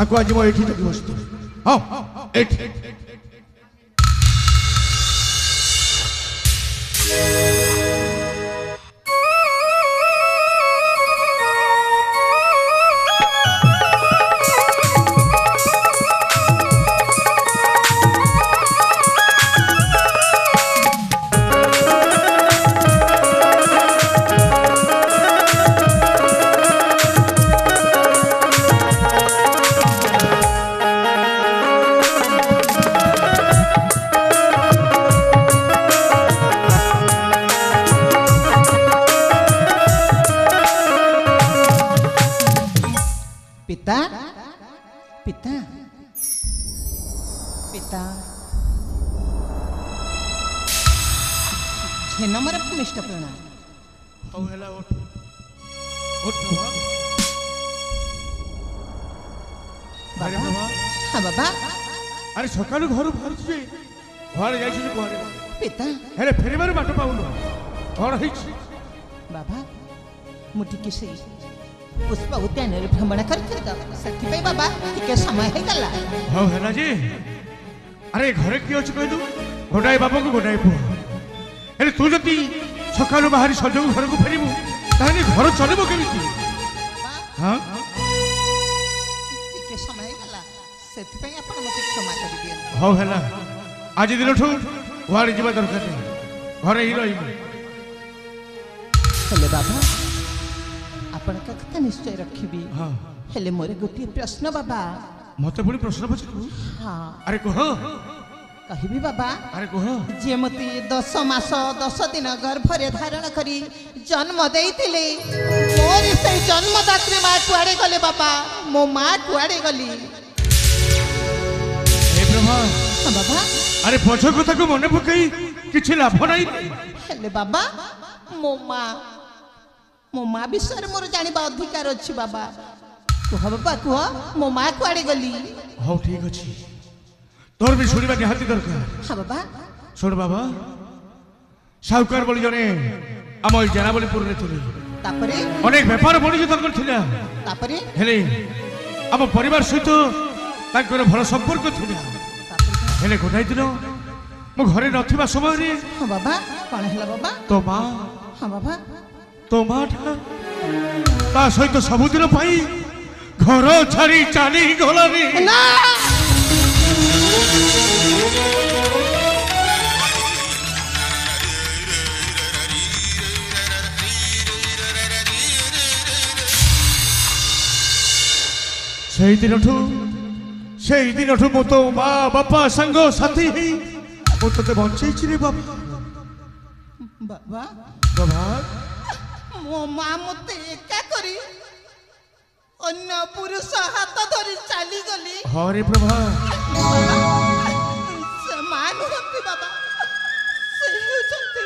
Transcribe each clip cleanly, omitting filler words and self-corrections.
आको आज मो एठी जगी बसतो हां एठी पिता पिता पिता नंबर मिष्ट प्रणाम हाउ हेला उठ उठ बाबा अरे बाबा हाँ बाबा अरे सकाळू घर बाहर जे घर जाइछि जे कोरे पिता हेले फेरिबार बाटो पाउनो घर हिछि बाबा मुठी किसे पुष्प उद्यान भ्रमण करते बाबा टिके समय है गला हाउ हेला जी अरे घरे की अछि कहि दू गोटाई बाबा को गोटाई पु हेले तू जति सकाळू बाहरी सजग घर को फेरिबू ताने घर चलेबो केमिति हां टिके समय गला सेति पे अपन मते क्षमा कर दियन हाउ हेला आज दिनठू वाड़ी जीवा दरकार नहीं घरे ही रही हेले बाबा आपण का कथा निश्चय रखिबी हां हेले मोरे गोटी प्रश्न बाबा मते पुणी प्रश्न पछू हां अरे कह कहिबी बाबा अरे कह जे मते 10 मास 10 दिन गर्भरे धारण करी जन्म देइतिले मोर से जन्मदात्री मां कुआडे गले बाबा मो मां कुआडे गली हे ब्रह्मा हां बाबा अरे पछ कथा को मने पकई किछि लाभ नहीं हेले बाबा मो मां विषय मोर जानिबा अधिकार अछि बाबा कुह बाबा कुह मो मां कुआडे गली हाउ ठीक अछि तोर भी सुनिबा निहाती दरकार हां बाबा सुन बाबा साहुकार बोली जने आम जनावलीपुर रे थिले तापरे अनेक व्यापार बणिज्य तंकर थिला तापरे हेले आम परिवार सहित तांकर भल संपर्क थिला हेले गोटाई दिन मो घरे नथिबा समय रे हां बाबा कोन हैला बाबा तो मां हां बाबा तो माठा ता सहित सबुदिन पाई घर छाड़ी चाली गलानी ना से दिन मो तो माँ बापा संग साथी मो ते बंचई रे बाबा बाबा बाबा मो मां मते एका करी अन्य पुरुष हाथ धरी चली गली हरे प्रभा से मां नुहंती बाबा से हेउचंती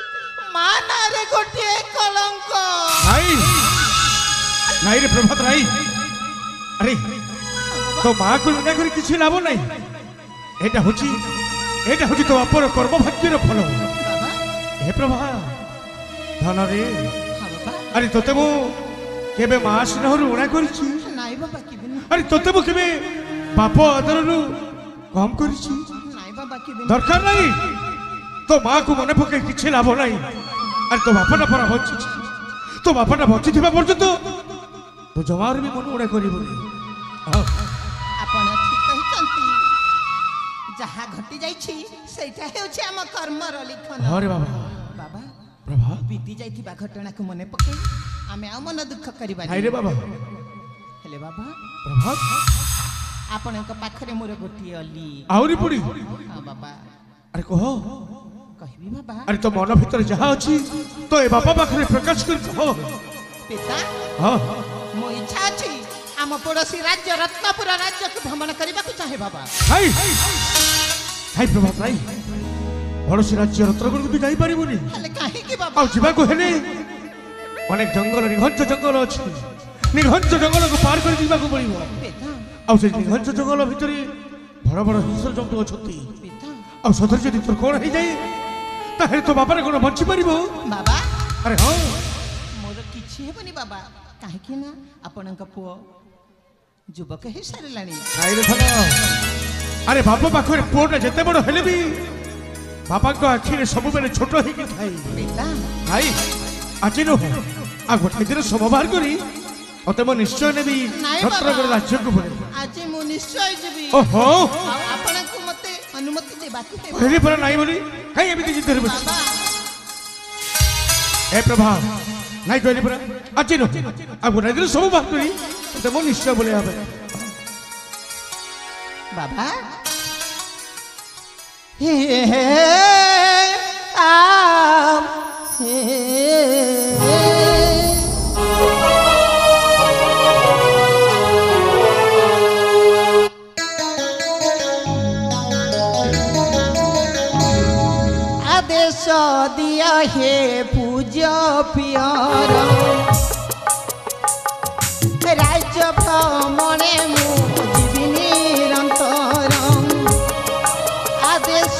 मां नारे गोटे कलंक नहीं नहीं रे प्रभात राई अरे तो माँ को लगा कर किसी लाभ नहीं एटा होची तो अपर कर्म भाग्यर फल बाबा हे प्रभा धन रे हां बाबा अरे तोते मु केबे मां स्नेहरु उणा करछि नाई बाबा किबिन अरे तोते मु केबे बाप आदरनु कम करछि नाई बाबा किबिन दरकार नहीं तो माँ को मने पके किछि लाभ नहीं अरे तो बापटा पर बचि तो बापटा बचि थिबा पर्यंत तो जमार भी मन उणा करिबो आपण ठीक कहिचंती जहा घटी जाइछि सेटा हेउछि हम कर्मर लिखन हरे बाबा बाबा प्रभा बीती जाइथिबा घटना को मने पके आमे आ मन दुख करबा हाय रे बाबा हेले बाबा प्रभा आपणक पाखरे मोर गोटी अली आउरी पुडी हां बाबा अरे कहो कहबी बाबा अरे तो मन भीतर जहा अछि तो ए बाबा पाखरे प्रकाश कर कहो पिता हां मो इच्छा अछि आम पड़ोसी राज्य रत्नपुर राज्य को भ्रमण करबा को चाहे बाबा हाय हाय प्रभात राई पड़ोसी राज्य रत्नपुर को जाई परिबोनी हेले काहे की बाबा आ जीवा को हेले अनेक जंगल निघंच जंगल अछि निघंच जंगल को पार कर जीवा को पड़िबो पिता आ से निघंच जंगल भितरी बड़ बड़ हिंस्र जंतु अछती पिता आ सदर जदि तोर कोन हे जाई ताहे तो बाबा रे कोन बंची परिबो बाबा अरे हां मोर किछि हेबनी बाबा काहे कि ना आपनक पुओ ଯୁବକ ହେଇ ସାରିଲାଣି। ନାଇରେ ଭଲ। ଆରେ ବାପ ପାଖରେ ପୁଅଟା ଯେତେ ବଡ଼ ହେଲେ ବି ବାପାଙ୍କ ଆଖିରେ ସବୁବେଳେ ଛୋଟ ହେଇକି ଥାଏ। ପିତା ଭାଇ ଆଜି ନୁହଁ ଆଉ ଗୋଟେ ଦିନ ସମୟ ବାହାର କରି ଅତେ ମୁଁ ନିଶ୍ଚୟ ନେବି ନାଇଁ ଛତ୍ରଗଡ଼ ବାବା। ରାଜ୍ୟକୁ ପଳେଇ। ଆଜି ମୁଁ ନିଶ୍ଚୟ ଯିବି। ଓହୋ ଆଉ ଆପଣଙ୍କୁ ମତେ ଅନୁମତି ଦେବାକୁ ହେବ। କହିଲି ପରା ନାଇଁ ବୋଲି କାଇଁ ଏମିତି ଜିଦ୍ଦରେ ବସି। ବାବା ଏ ପ୍ରଭା ନାଇଁ କହିଲି ପରା ଆଜି ନୁହଁ ଆଉ ଗୋଟେ ଦିନ ସବୁ ବାହାର କରି ଅତେ ମୁଁ ନିଶ୍ଚୟ ପଳେଇ হবে। ବାବା ହେ ଆ ହେ আদেশ দিয়া হে পূজ পিয়র রাজ্য ভ্রমণে মু ଯିବି নিরন্তর আদেশ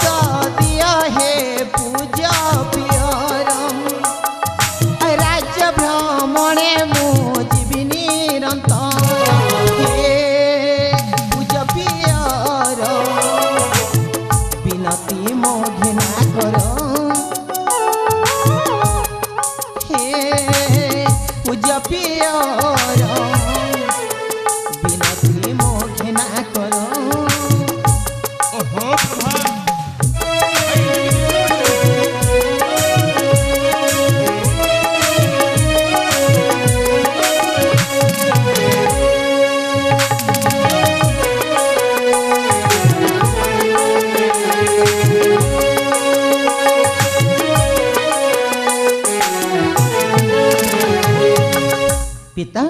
দিয়া হে পূজ পিয়র রাজ্য ভ্রমণে মু ଯିବି নিরন্তর হে পূজ পিয়র বিনতি মো ঘৃণা কর হে পূজ পিয়র বিনতি মো ঘৃণা কর ওহো প্রভা পিতা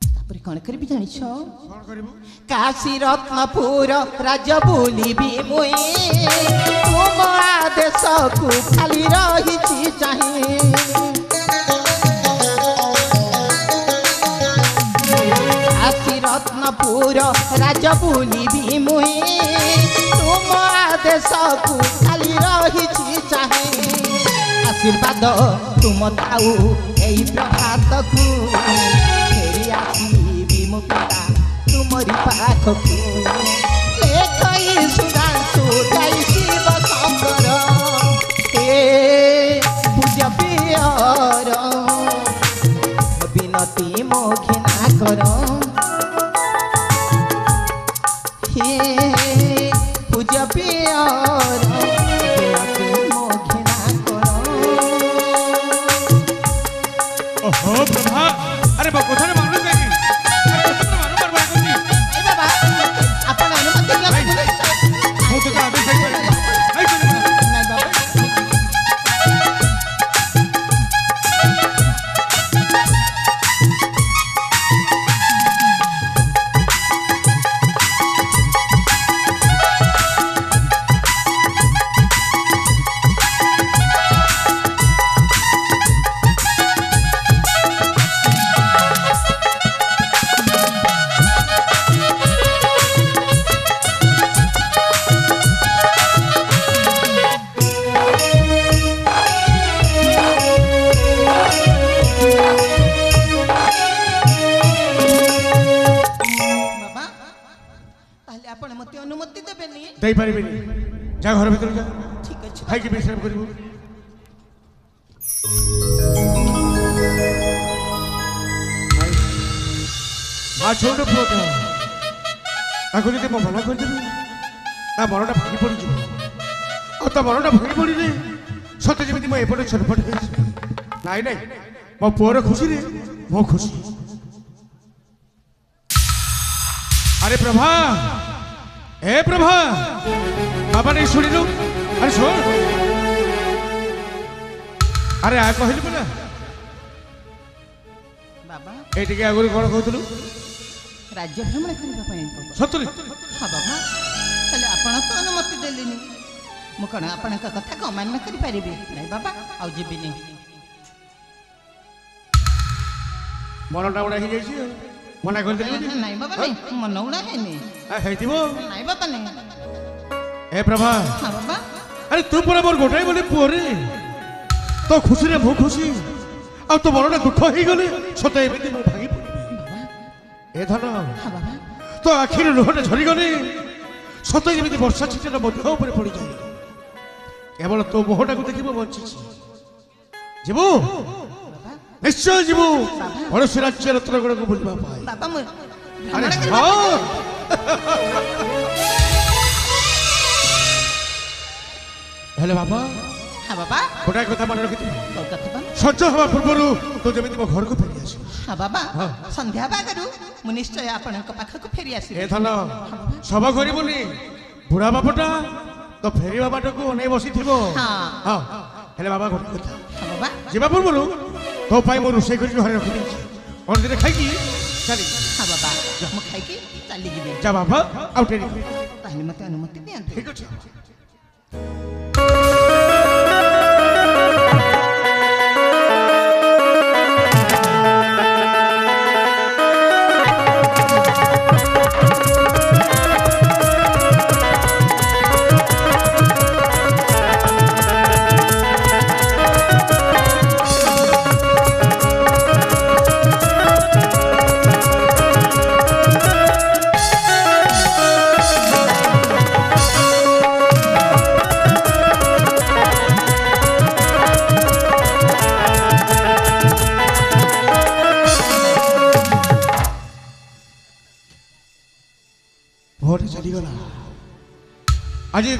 তারপরে কଣ କରିବି ଜାଣିଛ କଣ କରିବୁ? কাশী রত্নপুর রাজ বুলিবি মুই তুম আদেশকু খালি রহিছি চাহি কাশী রত্নপুর রাজ বুলিবি মুই তুম আদেশকু খালি রহিছি চাহি আশীর্বাদ তুম দাও এই প্রভাতকু ফেরি আসিবি মো পিতা তুমরি পাখকু লেখই সুধাংশু যাই শিব শঙ্কর হে পূজ পিয়র বিনতি মো ঘৃণা কর হে পূজ পিয়র বিনতি মো ঘৃণা কর ଓହୋ ପ୍ରଭା ଆରେ କଥାରେ ମାନୁ କାହିଁକି? ଏ ବାବା ଆପଣ ଅନୁମତି ଦିଅନ୍ତୁ ମୁଁ ତୋତେ ଆଦେଶ ଦେଇପାରିବି। ନାଇଁ କହିଲି ପରା। ନାଇଁ ବାବା ବାବା ତାହେଲେ ଆପଣ ମୋତେ ଅନୁମତି ଦେବେନି ଦେଇପାରିବିନି ଯା ଘର ଭିତରକୁ ଯା ଠିକ ଅଛି ଖାଇକି ବିଶ୍ରାମ କରିବୁ। ମା ଛୋଟ ପୁଅଟା ତାକୁ ଯଦି ମୁଁ ମନା କରିଦେବି ତା ମନଟା ଭାଙ୍ଗି ପଡ଼ିଯିବ ଆଉ ତା ମନଟା ଭାଙ୍ଗି ପଡ଼ିଲେ ସତେ ଯେମିତି ମୁଁ ଏପଟେ ଛଟପଟ ହେଇଛି। ନାଇଁ ନାଇଁ ମୋ ପୁଅର ଖୁସିରେ ମୋ ଖୁସି। আরে প্রভা এ প্রভা বাবা নেই শুনিলু আরে শোন আরে আ কহিলি বলা ବାବା এইটিকে আগুরি কোন কହୁଥିଲୁ ରାଜ୍ୟ ଭ୍ରମଣ କରିବା ପାଇଁ ସତରେ ହଁ ବାବା ତାହେଲେ ଆପଣ ତ ଅନୁମତି ଦେଲେନି ମୁଁ କ'ଣ ଆପଣଙ୍କ କଥାକୁ ଅମାନ୍ୟ କରିପାରିବି ନାଇଁ ବାବା ଆଉ ଯିବିନି ମନଟା ଉଡ଼ା ହେଇଯାଇଛି ଆଉ ମନା କରିଦେଲି ନାଇଁ ବାବା ନାଇଁ ମନ ଉଣା ହେଇନି ହେଇଥିବ ନାଇଁ ବାବା ନାଇଁ ଏ ପ୍ରଭା ହଁ ବାବା আরে তু পরে মোর গোটাই বলে পুরে তো খুশিরে মু খুশি আর তো মনটা দুঃখ হয়ে গলে সতে এমনি মু ভাঙি পড়িবি ଏ ଧନ ହଁ ବାବା ତୋ ଆଖିରୁ ଲୁହଟା ଝରିଗଲେ ସତ ଯେମିତି ବର୍ଷା ଛିଟର ମଧ୍ୟ ଉପରେ ପଡ଼ିଯାଏ କେବଳ ତୋ ମୁହଁଟାକୁ ଦେଖିବ ବଞ୍ଚିଛି ଯିବୁ ନିଶ୍ଚୟ ଯିବୁ ପଡ଼ୋଶୀ ରାଜ୍ୟ ରତ୍ନଗଡ଼କୁ ବୁଲିବା ପାଇଁ ବାବା ମୁଁ ଆରେ ଭ୍ରମଣ ହଁ ହେଲେ ବାବା ହଁ ବାବା ଗୋଟାଏ କଥା ମନେ ରଖିଥିବୁ କୋଉ କଥା ବାବା ସଞ୍ଜ ହେବା ପୂର୍ବରୁ ତୁ ଯେମିତି ମୋ ଘରକୁ ଫେରି ଆସିବୁ ହଁ ବାବା ହଁ। ସନ୍ଧ୍ୟା ହେବାରୁ ମୁଁ ନିଶ୍ଚୟ ଆପଣଙ୍କ ପାଖକୁ ଫେରି ଏ ଆସିବି ଧନ ସଭା କରିବୁନି ବୁଢ଼ା ବାପଟା ତ ଫେରିବା ବାଟକୁ ଅନେଇ ବସିଥିବ ହଁ। ହଁ ହେଲେ ବାବା ଗୋଟେ କଥା ହଁ ବାବା ଯିବା ପୂର୍ବରୁ ତୋ ପାଇଁ ମୁଁ ରୋଷେଇ କରିକି ଘରେ ରଖିଦେଇଛି ଅନ୍ଦିରେ ଖାଇକି ଚାଲି ହଁ ବାବା ମୁଁ ଖାଇକି ଚାଲିଯିବି ଯା ବାବା ଆଉ ଟେରି ତାହେଲେ ମୋତେ ଅନୁମତି ଦିଅନ୍ତୁ ଠିକ ଅଛି ଭୋଟ ଚାଲିଗଲା ଆଜି